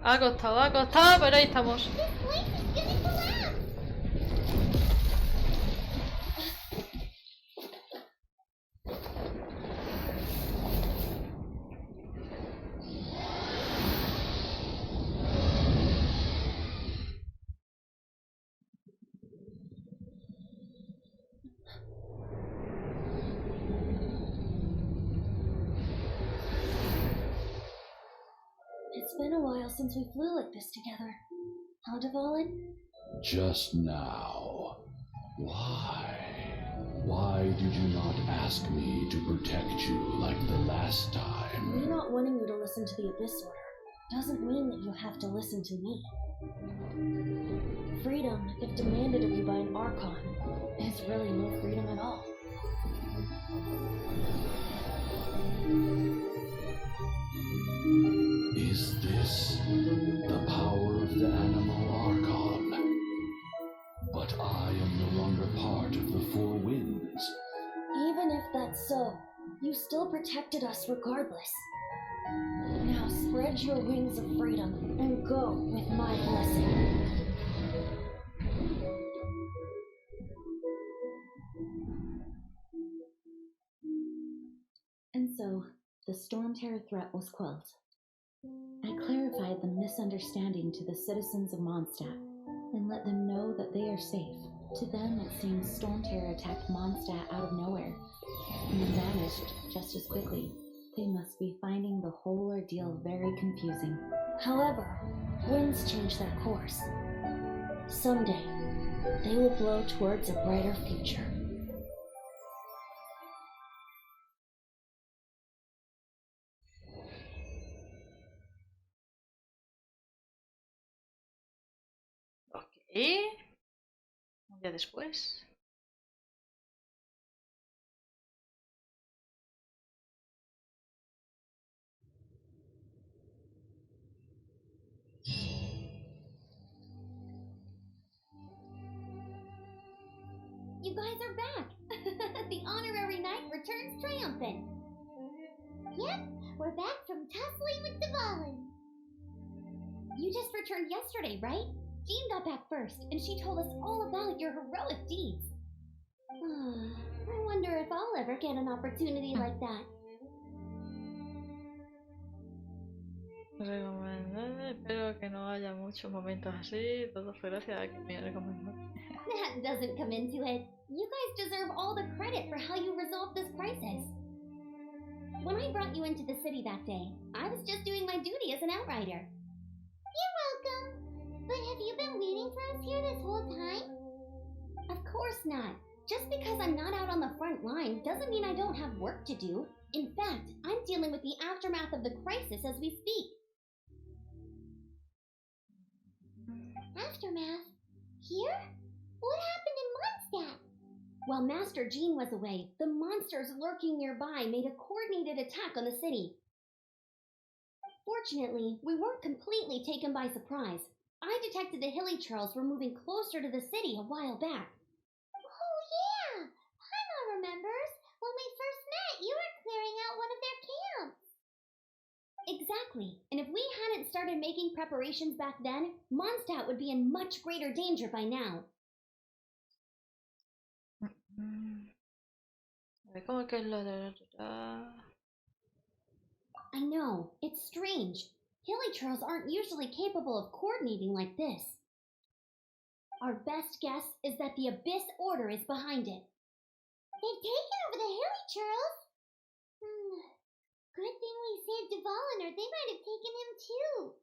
Ha costado, pero ahí estamos. It's been a while since we flew like this together. How, Devalin? Just now. Why? Why did you not ask me to protect you like the last time? Me not wanting you to listen to the Abyss Order doesn't mean that you have to listen to me. Freedom, if demanded of you by an Archon, is really no freedom at all. Is this the power of the animal Archon? But I am no longer part of the Four Winds. Even if that's so, you still protected us regardless. Now spread your wings of freedom and go with my blessing. And so, the Storm Terror threat was quelled. I clarified the misunderstanding to the citizens of Mondstadt and let them know that they are safe. To them, it seems Storm Terror attacked Mondstadt out of nowhere and then vanished just as quickly. They must be finding the whole ordeal very confusing. However, winds change their course. Someday, they will blow towards a brighter future. Y un día después. You guys are back! The honorary knight returns triumphant. Yep, we're back from tussling with Devalin. You just returned yesterday, right? Jean got back first, and she told us all about your heroic deeds. I wonder if I'll ever get an opportunity like that. Recomendable, espero que no haya muchos momentos así. Todo fue gracias a que me recomendó. That doesn't come into it. You guys deserve all the credit for how you resolved this crisis. When I brought you into the city that day, I was just doing my duty as an outrider. You're welcome. But have you been waiting for us here this whole time? Of course not. Just because I'm not out on the front line doesn't mean I don't have work to do. In fact, I'm dealing with the aftermath of the crisis as we speak. Aftermath? Here? What happened in Mondstadt? While Master Jean was away, the monsters lurking nearby made a coordinated attack on the city. Fortunately, we weren't completely taken by surprise. I detected the Hilly Churls were moving closer to the city a while back. Oh yeah! Paimon remembers. When we first met, you were clearing out one of their camps. Exactly. And if we hadn't started making preparations back then, Mondstadt would be in much greater danger by now. ¿Cómo que es lo de... I know, it's strange. Hilly Churls aren't usually capable of coordinating like this. Our best guess is that the Abyss Order is behind it. They've taken over the Hilly Churls? Good thing we saved Devalin, or they might have taken him too.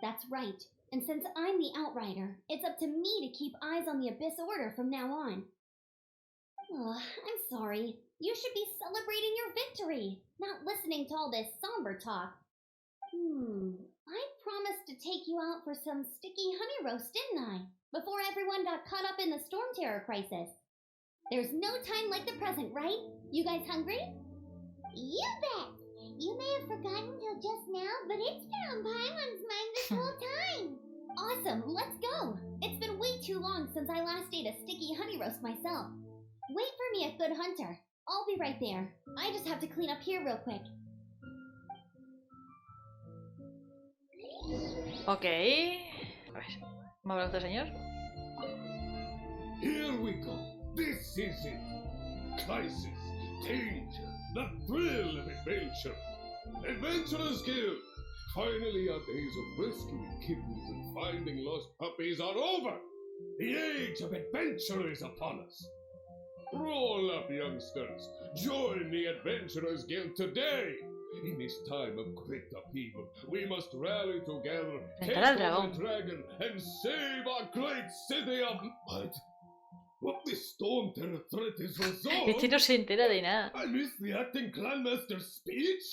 That's right. And since I'm the Outrider, it's up to me to keep eyes on the Abyss Order from now on. I'm sorry. You should be celebrating your victory, not listening to all this somber talk. I promised to take you out for some sticky honey roast, didn't I? Before everyone got caught up in the Storm Terror crisis. There's no time like the present, right? You guys hungry? You bet! You may have forgotten till just now, but it's been on Paimon's mind this whole time. Awesome, let's go! It's been way too long since I last ate a sticky honey roast myself. Wait for me at Good Hunter. I'll be right there. I just have to clean up here real quick. Ok. A ver, ¿me habla usted, señor? Here we go. This is it. Crisis, danger, the thrill of adventure. Adventurers Guild. Finally, our days of rescuing kittens and finding lost puppies are over. The age of adventure is upon us. Roll up, youngsters. Join the Adventurers Guild today. In this time of great upheaval, we must rally together, take on the dragon, and save our great city of... What the storm terror threat is resolved? Este no se entera de nada. I missed the acting clanmaster's speech?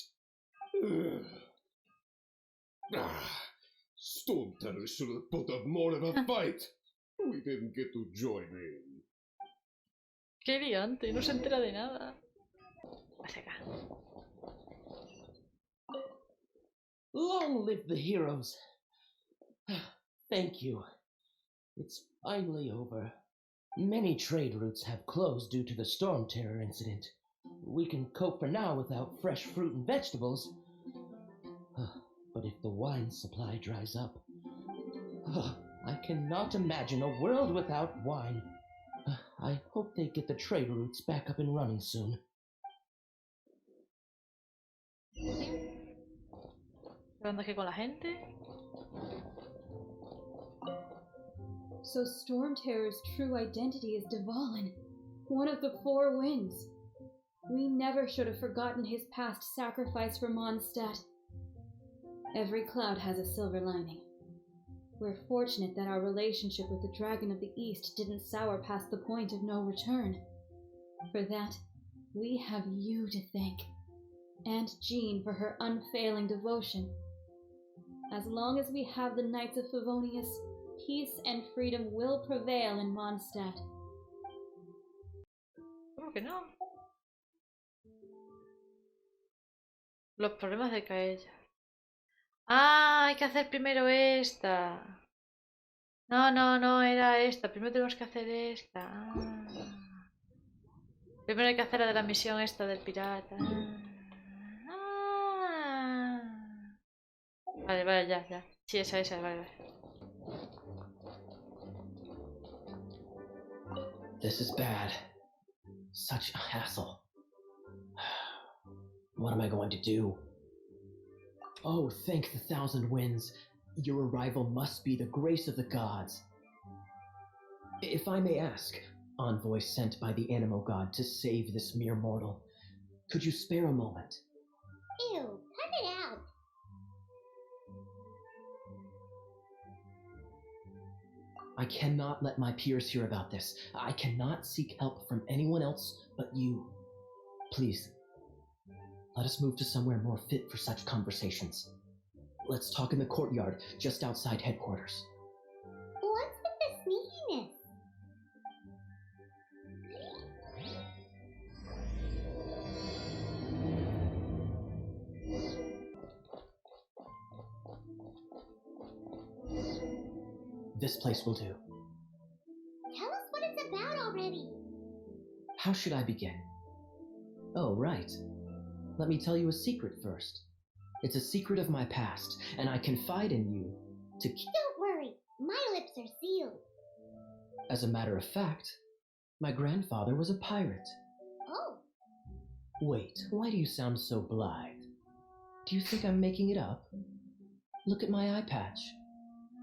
Storm terror should have put up more of a fight. We didn't get to join in. Qué liante, no se entera de nada. Hacia acá. Long live the heroes. Thank you. It's finally over. Many trade routes have closed due to the storm terror incident. We can cope for now without fresh fruit and vegetables. But if the wine supply dries up, I cannot imagine a world without wine. I hope they get the trade routes back up and running soon. Hablando aquí con la gente. So Storm Terror's true identity is Dvalin, one of the four winds. We never should have forgotten his past sacrifice for Mondstadt. Every cloud has a silver lining. We're fortunate that our relationship with the Dragon of the East didn't sour past the point of no return. For that, we have you to thank, and Jean for her unfailing devotion. As long as we have the Knights of Favonius, peace and freedom will prevail in Mondstadt. ¿Cómo que no? Los problemas de Kaeya. Ah, hay que hacer primero esta. No, era esta. Primero tenemos que hacer esta. Primero hay que hacer la de la misión esta del pirata. Vale, ya. Sí, esa, vale. This is bad. Such a hassle. What am I going to do? Oh, thank the thousand winds. Your arrival must be the grace of the gods. If I may ask, envoy sent by the Animo God to save this mere mortal, could you spare a moment? Ew, cut it out. I cannot let my peers hear about this. I cannot seek help from anyone else but you. Please, let us move to somewhere more fit for such conversations. Let's talk in the courtyard just outside headquarters. What's with the sneakiness? This place will do. Tell us what it's about already. How should I begin? Oh, right. Let me tell you a secret first. It's a secret of my past, and I confide in you to keep... Don't worry, my lips are sealed. As a matter of fact, my grandfather was a pirate. Oh. Wait, why do you sound so blithe? Do you think I'm making it up? Look at my eye patch.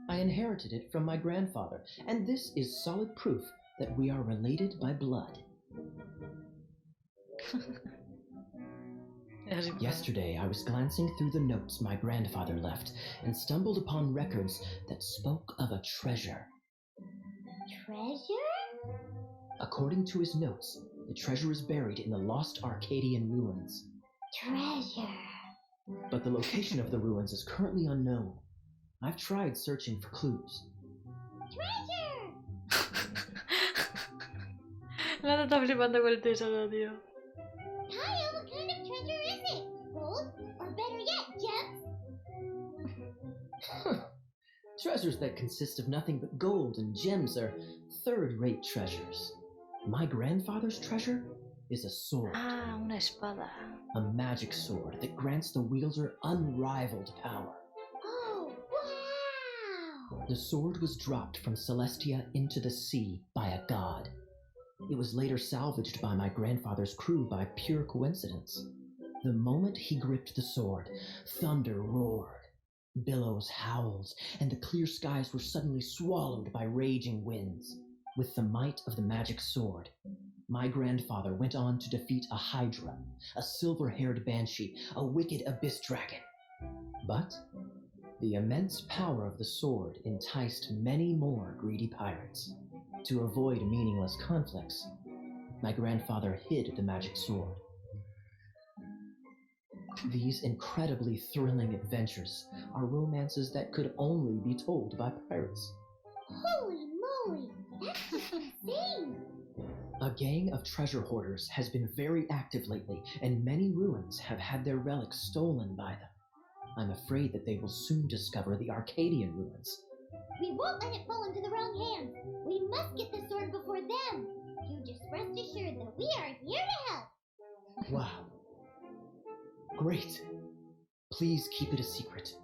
I inherited it from my grandfather, and this is solid proof that we are related by blood. Yesterday, I was glancing through the notes my grandfather left and stumbled upon records that spoke of a treasure. Treasure? According to his notes, the treasure is buried in the lost Arcadian ruins. Treasure. But the location of the ruins is currently unknown. I've tried searching for clues. Treasure! Nada está flipando con el tesoro, tío. Kaeya, what kind of treasure is it? Gold? Or better yet, gems? Treasures that consist of nothing but gold and gems are third-rate treasures. My grandfather's treasure is a sword. Ah, una espada. A magic sword that grants the wielder unrivaled power. Oh, The sword was dropped from Celestia into the sea by a god. It was later salvaged by my grandfather's crew by pure coincidence. The moment he gripped the sword, thunder roared, billows howled, and the clear skies were suddenly swallowed by raging winds. With the might of the magic sword, my grandfather went on to defeat a hydra, a silver-haired banshee, a wicked abyss dragon. But the immense power of the sword enticed many more greedy pirates. To avoid meaningless conflicts, my grandfather hid the magic sword. These incredibly thrilling adventures are romances that could only be told by pirates. Holy moly! That's just insane! A gang of treasure hoarders has been very active lately, and many ruins have had their relics stolen by them. I'm afraid that they will soon discover the Arcadian ruins. We won't let it fall into the wrong hands. We must get the sword before them. You just rest assured that we are here to help. Wow. Great. Please keep it a secret.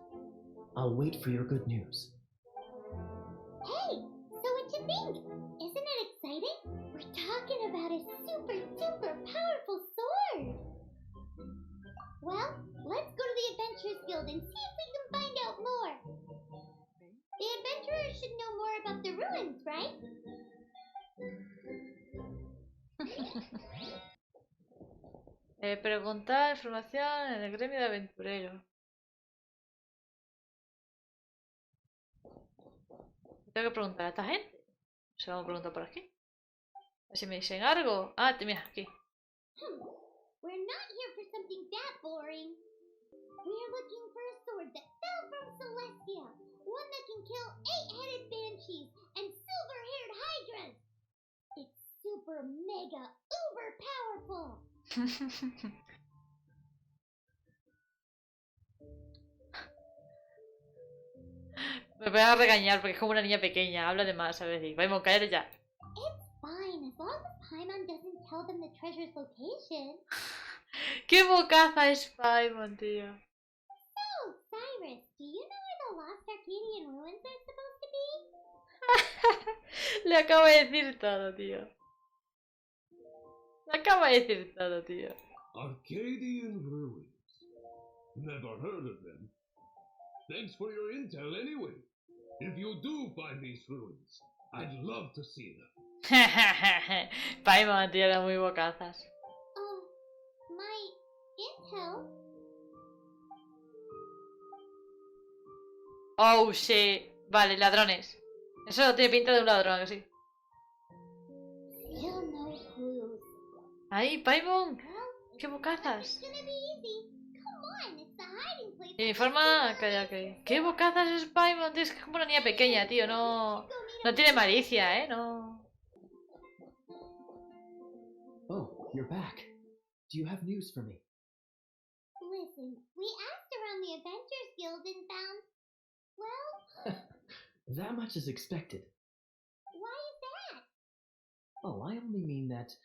I'll wait for your good news. Hey, so what you think? Isn't it exciting? We're talking about a super, super powerful sword. Well, let's go to the Adventurers Guild and see if we can find out more. The adventurers should know more about the ruins, right? Preguntar información en el gremio de aventureros. Tengo que preguntar a esta gente. Se vamos a preguntar por aquí. A ver si me dicen algo. Ah, mira, aquí. We're not here for something that boring. We're looking for a sword that fell from Celestia. One that can kill 8-headed banshees and silver-haired hydras. It's super mega uber powerful. Me voy a regañar porque es como una niña pequeña. Habla de más, a ver. Vamos, cállate ya. It's fine as long as Paimon doesn't tell them the treasure's location. ¡Qué bocaza es Paimon, tío! So, Cyrus, do you know where the lost Arcadian ruins are supposed to be? Le acabo de decir todo, tío. Le acabo de decir todo, tío. Arcadian ruins. Never heard of them. Thanks for your intel anyway. If you do find these ruins, I'd love to see them. Paimon, tío, eran muy bocazas. My intel? Oh, sí. Vale, ladrones. Eso tiene pinta de un ladrón, que sí. Still no clues. ¡Ay, Paimon! Well, ¡Qué bocazas! it's gonna be easy. Come on, it's the hiding place. Informa... Calla, que... ¿Qué bocazas es Paimon? Tío, es que es como una niña pequeña, tío. No... No tiene malicia, No... Oh, you're back. Do you have news for me? Listen, we asked around the Adventurers Guild and found... Well, That much is expected. why is that? Oh, I only mean that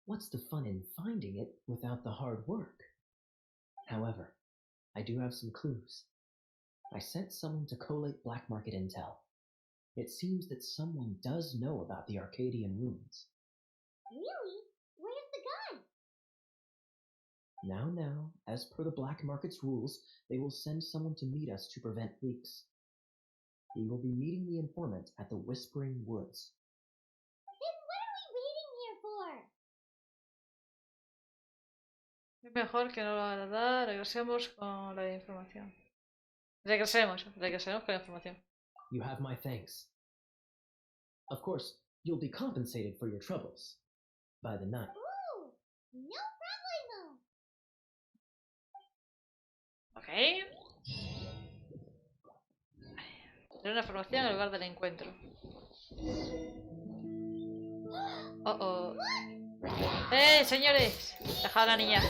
what's the fun in finding it without the hard work? However, I do have some clues. I sent someone to collate black market intel. It seems that someone does know about the Arcadian ruins. Really? Where's the guy? Now, as per the black market's rules, they will send someone to meet us to prevent leaks. We will be meeting the informant at the Whispering Woods. Then what are we waiting here for? Es mejor que no lo haga nada. Regresemos con la información. Regresemos con la información. You have my thanks. Of course, you'll be compensated for your troubles by the night. Ooh, no problemo. Ok. Tener una información en el lugar del encuentro. Oh. Señores! Dejad a la niña.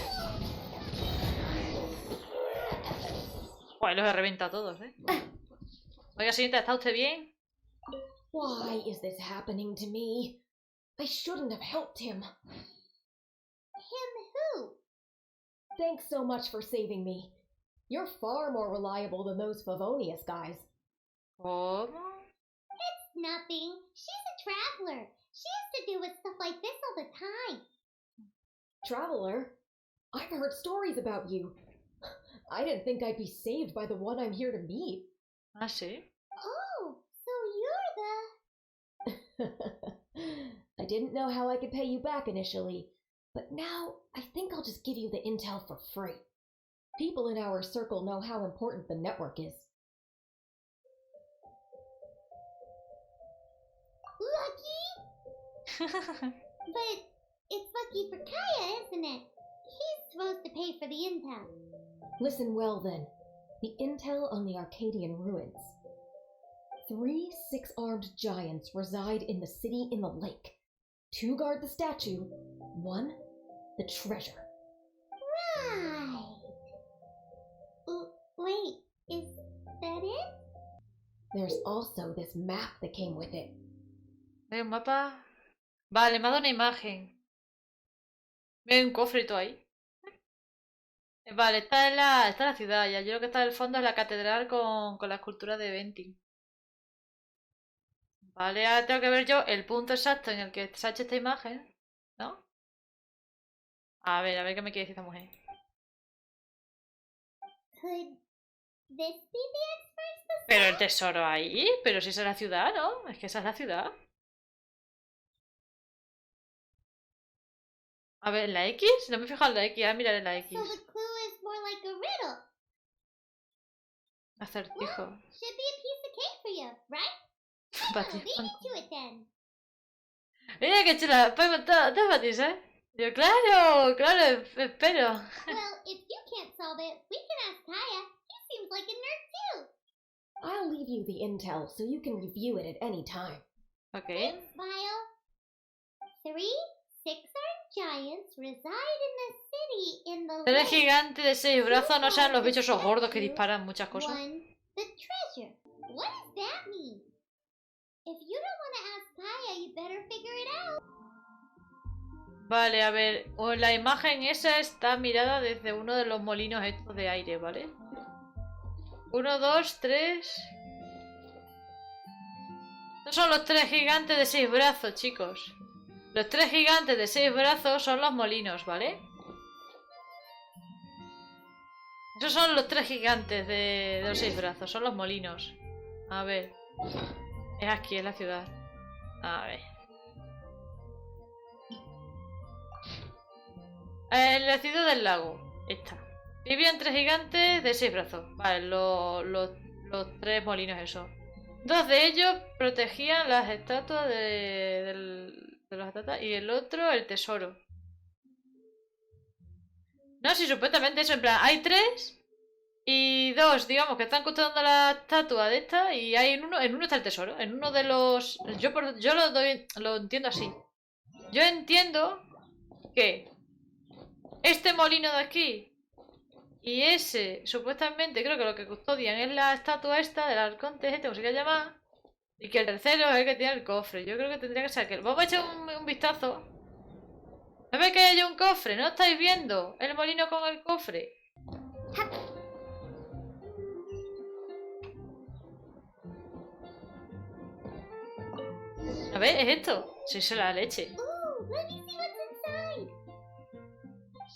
Joder, los he reventado a todos, Oiga, señorita, ¿está usted bien? Why is this happening to me? I shouldn't have helped him. Him who? Thanks so much for saving me. You're far more reliable than those Favonius guys. ¿Cómo? nothing. She's a traveler. She has to deal with stuff like this all the time. Traveler? I've heard stories about you. I didn't think I'd be saved by the one I'm here to meet. Ah, sí. Oh, so you're the... I didn't know how I could pay you back initially, but now I think I'll just give you the intel for free. People in our circle know how important the network is. Lucky? But it's lucky for Kaeya, isn't it? He's supposed to pay for the intel. Listen well then. The intel on the Arcadian ruins. 3 6-armed giants reside in the city in the lake. 2 guard the statue, 1 the treasure. Right. Wait, is that it? There's also this map that came with it. ¿Veo un mapa? Vale, me ha dado una imagen. Veo un cofrito ahí. Vale, está en la ciudad ya. Yo creo que está en el fondo es la catedral con la escultura de Venting. Vale, ahora tengo que ver yo el punto exacto en el que se ha hecho esta imagen, ¿no? A ver qué me quiere decir esta mujer. Could this be the expert's Pero el tesoro ahí, pero si esa es la ciudad, ¿no? Es que esa es la ciudad. A ver, ¿la X? No me he fijado en la X, mirar en la X. So the clue is more like a riddle. Acertijo. Should be a piece of cake for you, right? Batis. Leave me to it then. Mira qué chula, pues todo batis, ¿eh? Yo, claro, espero. Well, if you can't solve it, we can ask Kaeya. He seems like a nerd too. I'll leave you the intel so you can review it at any time. Ok. Thanks, Bio. 3 6-armed giants reside in the city in the 3 lake. gigantes de 6 brazos, no sean los bichos esos gordos que disparan muchas cosas. 1 the treasure. What does that mean? If you don't want to ask Kaeya, you better figure it out. Vale, a ver, la imagen esa está mirada desde uno de los molinos estos de aire, ¿vale? 1, 2, 3... Estos son los 3 gigantes de 6 brazos, chicos. Los 3 gigantes de 6 brazos son los molinos, ¿vale? Esos son los 3 gigantes de los 6 brazos, son los molinos. A ver. Es aquí, en la ciudad. A ver. En la ciudad del lago. Esta. Vivían 3 gigantes de 6 brazos. Vale, los 3 molinos esos. 2 de ellos protegían las estatuas de las estatuas y el otro el tesoro. No, si supuestamente eso, en plan, hay 3 y 2, digamos, que están custodiando la estatua de esta y hay en uno está el tesoro. En uno de los... Yo lo entiendo así. Yo entiendo que este molino de aquí y ese, supuestamente, creo que lo que custodian es la estatua esta del arconte este, como se quiera llamar. Y que el tercero es el que tiene el cofre. Yo creo que tendría que ser aquel. Vamos a echar un vistazo. ¿No veis que hay un cofre? ¿No estáis viendo el molino con el cofre? A ver, es esto. Sí, es la leche. Ooh, let me see what's inside.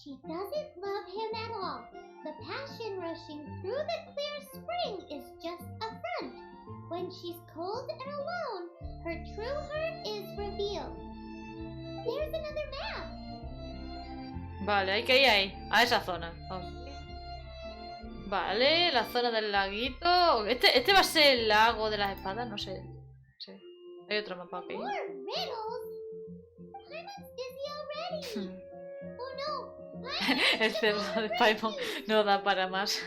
She doesn't love him at all. The passion rushing through the clear spring is just a front. When she's cold and alone, her true heart is revealed. There's another map. Vale, hay que ir ahí, a esa zona. Vale, la zona del laguito. Este va a ser el lago de las espadas, no sé. Sí. Hay otro mapa aquí. More riddles. Paimon's busy already. Oh no. El cerdo de Paimon no da para más.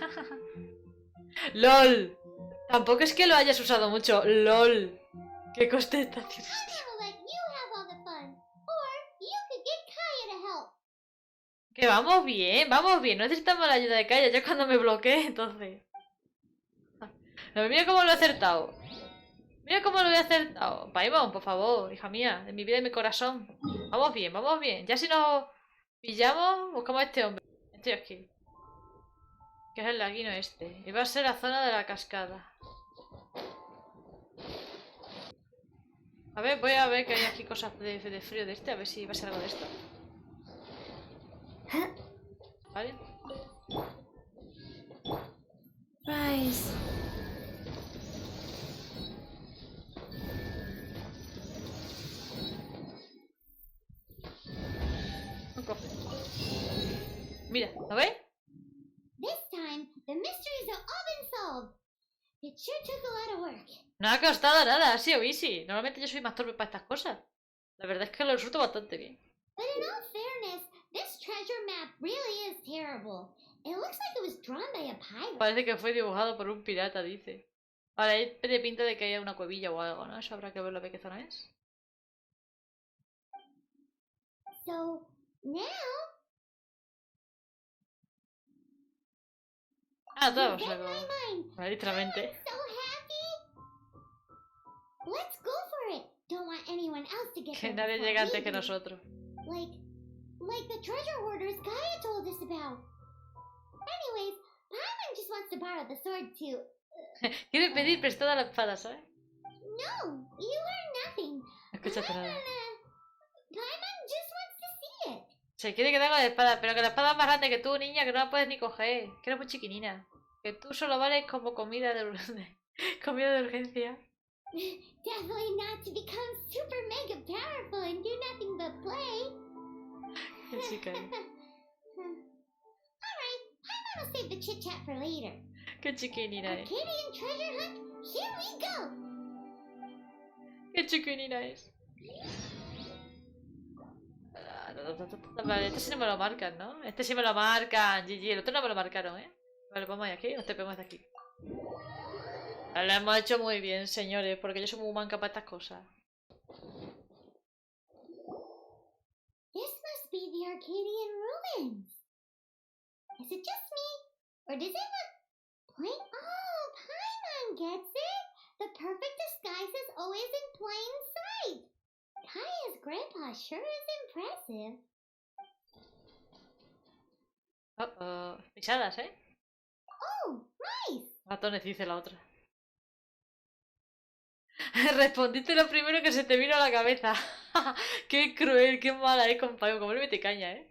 ¡Lol! Tampoco es que lo hayas usado mucho. ¡Lol! ¡Qué contestaciones, tío! Que vamos bien, vamos bien. No necesitamos la ayuda de Kaeya. Ya cuando me bloqueé, entonces. No, mira cómo lo he acertado. Mira cómo lo he acertado. Paimon, por favor, hija mía, de mi vida y mi corazón. Vamos bien, vamos bien. Ya si nos pillamos, buscamos a este hombre. Estoy aquí. Que es el laguino este. Y va a ser la zona de la cascada. A ver, voy a ver que hay aquí cosas de frío de este, a ver si va a ser algo de esto. Vale. Rise. Un cofre. Mira, ¿lo ves? This time, the mysteries have all been solved. It sure took a lot of work. No ha costado nada, ha sido easy. Normalmente yo soy más torpe para estas cosas. La verdad es que lo resulta bastante bien. But in all fairness, this treasure map really is terrible. It looks like it was drawn by a pirate. Parece que fue dibujado por un pirata, dice. Ahora, ahí tiene pinta de que haya una cuevilla o algo, ¿no? Eso habrá que verlo, a ver qué zona es. So, now, Ah, todo, you o sea, read my mind. como... literalmente. I'm so happy. Let's go for it. Don't want anyone else to get Que there nadie before llega we antes que do. nosotros. Like the treasure hoarders Kaeya told us about. Anyways, Paimon just wants to borrow the sword too. Quiere pedir prestada la espada, ¿sabes? No, you are nothing. No escuchaste nada. Paimon just wants to see it. Se quiere quedar con la espada, pero que la espada es más grande que tú, niña, que no la puedes ni coger. Que eres muy chiquinina. Que tú solo vales como comida de comida de urgencia. Definitely not to become super mega powerful and do nothing but play. Qué chica, ¿eh? Alright, Paimon will save the chit chat for later. Qué chiquinina es. Arcadian treasure hunt, here we go. Qué chiquinina es. Vale, este sí no me lo marcan, ¿no? Este sí me lo marcan, GG. El otro no me lo marcaron, ¿eh? Vale, vamos aquí, nos tepemos de aquí. Lo hemos hecho muy bien, señores, porque yo soy muy manca para estas cosas. This must be the Arcadian ruins. Is it just me? Or does it look plain? Oh, Paimon gets it. The perfect disguise is always in plain sight. Kaya's grandpa sure is impressive. Pisadas, ¿eh? Oh, nice. Ratones, dice la otra. Respondiste lo primero que se te vino a la cabeza. Qué cruel, qué mala es, compañero. Como le mete caña, ¿eh?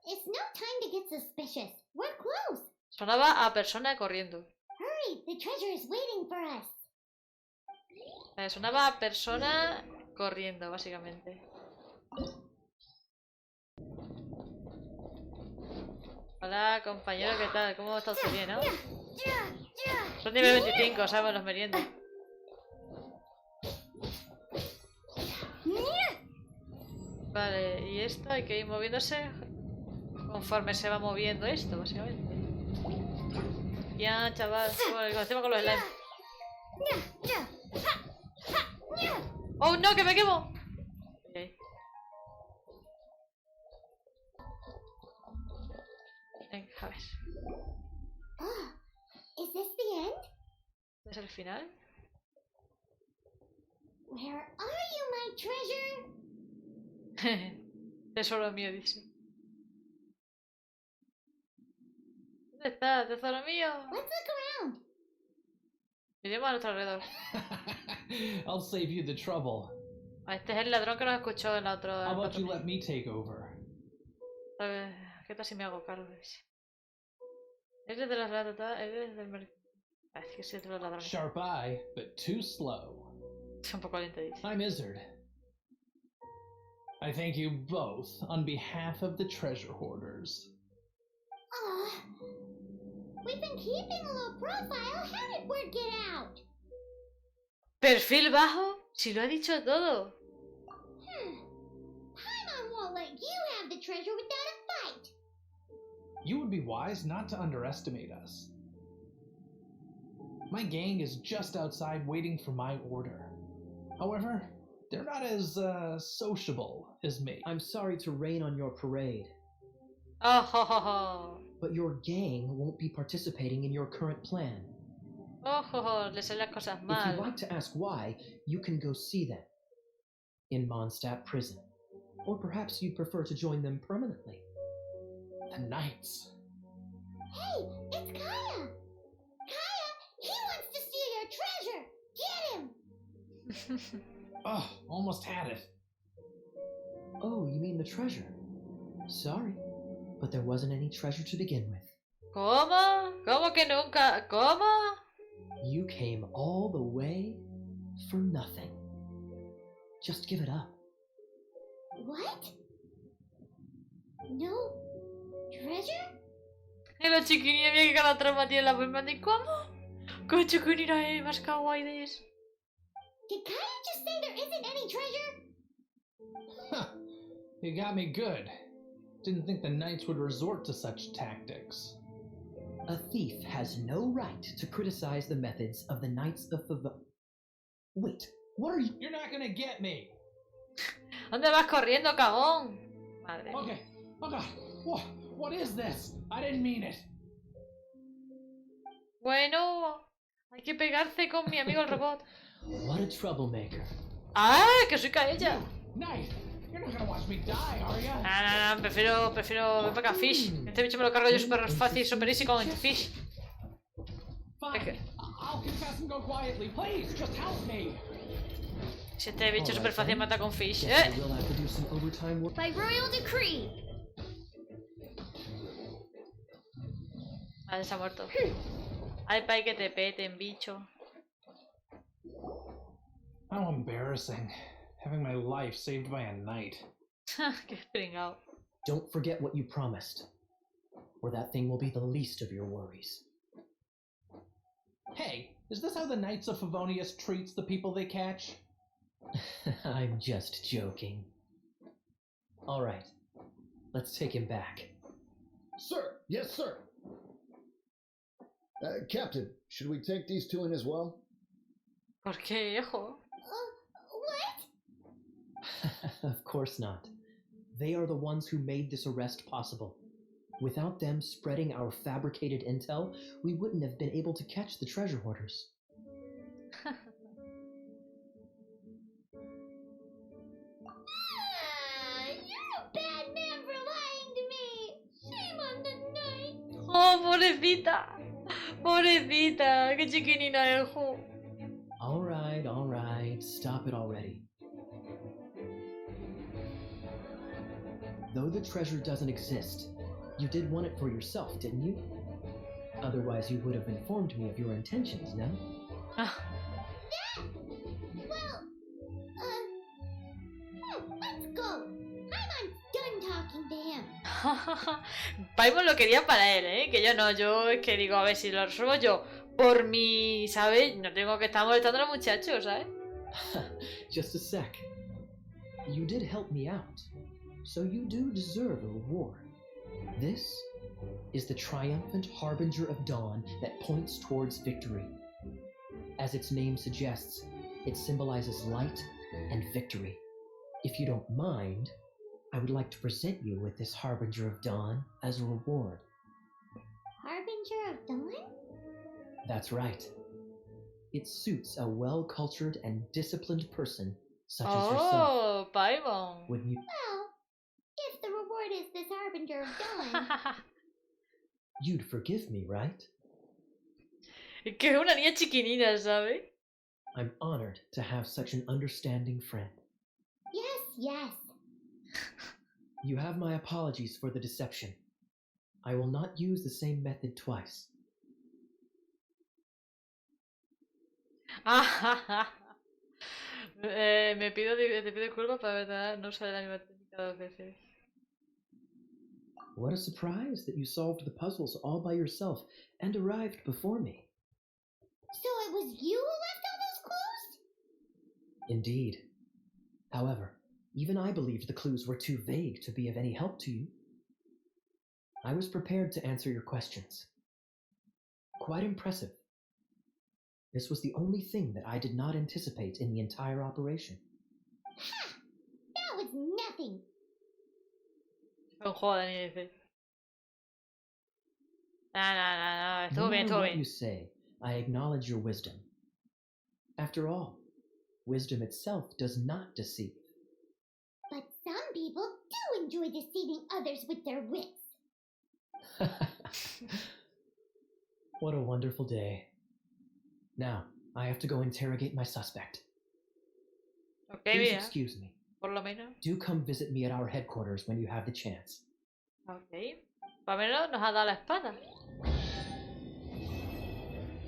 It's no time to get suspicious. We're close. Sonaba a persona corriendo. Hurry, the treasure is waiting for us. Sonaba a persona corriendo, básicamente. Hola, compañero, ¿qué tal? ¿Cómo está usted? Bien, ¿no? Son nivel 25, ¿sabes? Los meriendas. Vale, y esto hay que ir moviéndose conforme se va moviendo esto, básicamente. Ya, chaval, como hacemos con los slimes. ¡Oh, no, que me quemo! Okay. Venga, a ver. Oh, is this the end? ¿Es el final? Where are you, my treasure? Tesoro mío, dice. ¿Dónde está, tesoro mío? Let's look around. Miremos a nuestro alrededor. I'll save you the trouble. Este es el ladrón que nos escuchó en la How otra. about you let me take over? A ver, ¿qué tal si me hago cargo de eso? Eres de los ladrones. Eres del mercado. Es que sí, es de los ladrones. Sharp eye, but too slow. Es un poco lento, dice. I'm Izzard. I thank you both on behalf of the treasure hoarders. We've been keeping a low profile. How did word get out? ¿Perfil bajo? Si lo ha dicho todo. Paimon won't let you have the treasure without a fight. You would be wise not to underestimate us. My gang is just outside waiting for my order. However, they're not as sociable as me. I'm sorry to rain on your parade, Oh, ho, ho, ho. but your gang won't be participating in your current plan. Oh, ho, ho. Le salen las cosas If you'd mal. like to ask why, you can go see them in Mondstadt prison. Or perhaps you'd prefer to join them permanently. The knights. Hey, it's Kaeya. Kaeya, he wants to steal your treasure. Get him. Oh, almost had it. Oh, you mean the treasure? Sorry, but there wasn't any treasure to begin with. ¿Cómo? ¿Cómo que nunca? ¿Cómo? You came all the way for nothing. Just give it up. What? No treasure? Y la chiquinina mira que cada trama tiene la misma de ¿cómo? ¿Qué chiquinina es más kawaii de eso? Did Kaeya just say there isn't any treasure? You got me good. Didn't think the knights would resort to such tactics. A thief has no right to criticize the methods of the Knights of the... Wait, what are you... You're not gonna get me! ¿Dónde vas corriendo, cagón? Madre mía. Okay, oh god, what is this? I didn't mean it. Bueno, hay que pegarse con mi amigo el robot. What a troublemaker. ¡Ah! ¡Que soy Kaeya! Knight, you're not gonna watch me die, are ya? No, prefiero... Ven para acá, Fish. Este bicho me lo cargo yo súper fácil, súper easy con este Fish. Fine, I'll confess and go quietly. Please, just help me. Si este bicho súper fácil mata con Fish. Guess I will have to do some overtime work. By royal decree. Vale, se ha muerto. Ay, pay que te peten, bicho. How embarrassing. Having my life saved by a knight. Qué pringao. Don't forget what you promised, or that thing will be the least of your worries. Hey, is this how the Knights of Favonius treats the people they catch? I'm just joking. All right, let's take him back. Sir, yes, sir. Captain, should we take these two in as well? ¿Por qué, hijo? What? Of course not. They are the ones who made this arrest possible. Without them spreading our fabricated intel, we wouldn't have been able to catch the treasure hoarders. You're a bad man for lying to me. Shame on the knight. ¡Oh, pobrecita! ¡Pobrecita! ¡Qué chiquinina es, jo! All right, stop it already. Though the treasure doesn't exist, you did want it for yourself, didn't you? Otherwise, you would have informed me of your intentions, no? Ah, Well, let's go. I'm done talking to him. Paimon lo quería para él, ¿eh? Que yo no, yo es que digo, a ver si lo resuelvo yo por mi, ¿sabes? No tengo que estar molestando a los muchachos, ¿sabes? Just a sec. You did help me out, so you do deserve a reward. This is the triumphant harbinger of dawn that points towards victory. As its name suggests, it symbolizes light and victory. If you don't mind, I would like to present you with this harbinger of dawn as a reward. Harbinger of dawn? That's right. It suits a well-cultured and disciplined person such as yourself. Oh, Paimon. Wouldn't you? Well, if the reward is this harbinger of dawn. You'd forgive me, right? Es que es una niña chiquinina, ¿sabes? I'm honored to have such an understanding friend. Yes. You have my apologies for the deception. I will not use the same method twice. Te pido disculpas para verdad no usar la misma técnica dos veces. What a surprise that you solved the puzzles all by yourself and arrived before me. So it was you who left all those clues? Indeed. However, even I believed the clues were too vague to be of any help to you. I was prepared to answer your questions. Quite impressive. This was the only thing that I did not anticipate in the entire operation. Ha! That was nothing. Un juego de niña, dice. No, estuvo No bien, matter estuvo what bien. you say, I acknowledge your wisdom. After all, wisdom itself does not deceive. But some people do enjoy deceiving others with their wits. What a wonderful day. Now, I have to go interrogate my suspect. Ok, Please mira, excuse me. por lo menos. Do come visit me at our headquarters when you have the chance. Ok. Por lo menos nos ha dado la espada. Ok.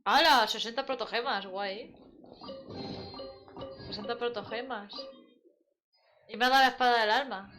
¡Hala! 60 protogemas, guay. 60 protogemas. Y me ha dado la espada del alma.